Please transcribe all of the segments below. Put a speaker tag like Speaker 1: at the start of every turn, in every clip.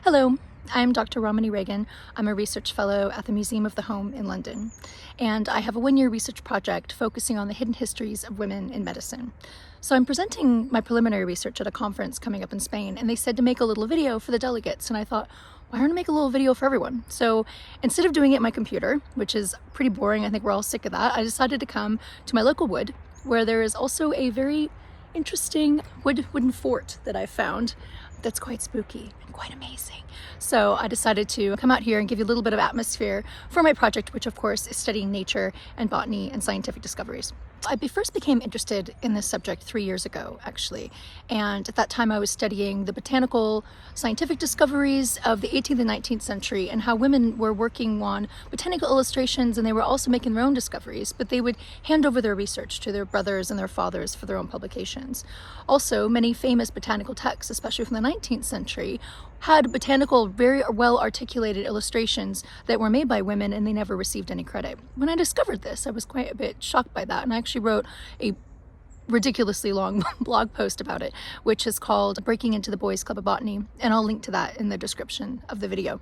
Speaker 1: Hello, I'm Dr. Romany Reagan. I'm a research fellow at the Museum of the Home in London, and I have a one-year research project focusing on the hidden histories of women in medicine. So I'm presenting my preliminary research at a conference coming up in Spain, and they said to make a little video for the delegates, and I thought, why don't I make a little video for everyone? So instead of doing it on my computer, which is pretty boring, I think we're all sick of that, I decided to come to my local wood, where there is also a very interesting wooden fort that I found that's quite spooky and quite amazing. So I decided to come out here and give you a little bit of atmosphere for my project, which of course is studying nature and botany and scientific discoveries. I first became interested in this subject 3 years ago, actually. And at that time I was studying the botanical scientific discoveries of the 18th and 19th century and how women were working on botanical illustrations, and they were also making their own discoveries, but they would hand over their research to their brothers and their fathers for their own publications. Also, many famous botanical texts, especially from the 19th century, had botanical, very well articulated illustrations that were made by women, and they never received any credit. When I discovered this, I was quite a bit shocked by that, and I actually wrote a ridiculously long blog post about it, which is called Breaking into the Boys Club of Botany, and I'll link to that in the description of the video.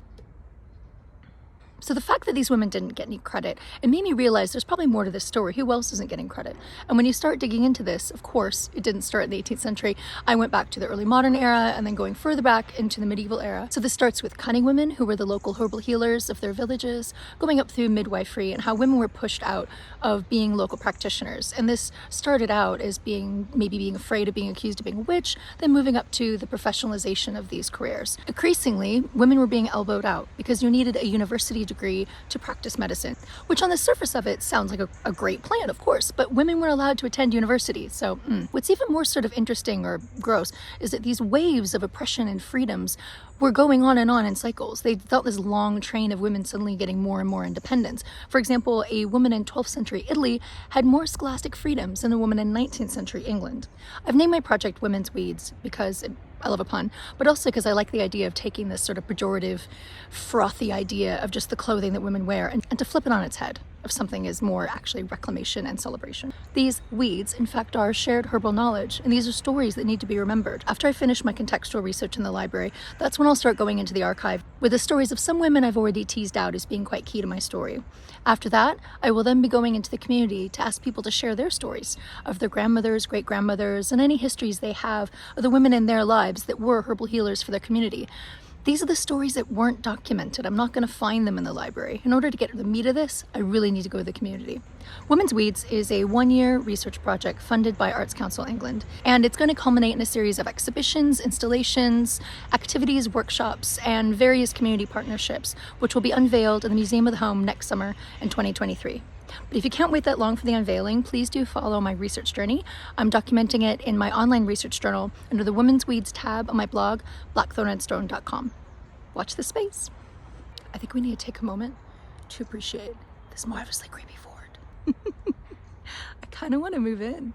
Speaker 1: So the fact that these women didn't get any credit, it made me realize there's probably more to this story. Who else isn't getting credit? And when you start digging into this, of course, it didn't start in the 18th century. I went back to the early modern era and then going further back into the medieval era. So this starts with cunning women who were the local herbal healers of their villages, going up through midwifery and how women were pushed out of being local practitioners. And this started out as maybe being afraid of being accused of being a witch, then moving up to the professionalization of these careers. Increasingly, women were being elbowed out because you needed a university degree to practice medicine, which on the surface of it sounds like a great plan, of course, but women were allowed to attend university. So what's even more sort of interesting or gross is that these waves of oppression and freedoms were going on in cycles. They felt this long train of women suddenly getting more and more independence. For example, a woman in 12th century Italy had more scholastic freedoms than a woman in 19th century England. I've named my project Women's Weeds because I love a pun, but also because I like the idea of taking this sort of pejorative, frothy idea of just the clothing that women wear and to flip it on its head, if something is more actually reclamation and celebration. These weeds, in fact, are shared herbal knowledge, and these are stories that need to be remembered. After I finish my contextual research in the library, that's when I'll start going into the archive with the stories of some women I've already teased out as being quite key to my story. After that, I will then be going into the community to ask people to share their stories of their grandmothers, great-grandmothers, and any histories they have of the women in their lives that were herbal healers for their community. These are the stories that weren't documented. I'm not going to find them in the library. In order to get the meat of this, I really need to go to the community. Women's Weeds is a one-year research project funded by Arts Council England, and it's going to culminate in a series of exhibitions, installations, activities, workshops, and various community partnerships, which will be unveiled in the Museum of the Home next summer in 2023. But if you can't wait that long for the unveiling, please do follow my research journey. I'm documenting it in my online research journal under the Women's Weeds tab on my blog, blackthornandstone.com. Watch this space. I think we need to take a moment to appreciate this marvelously creepy fort. I kind of want to move in.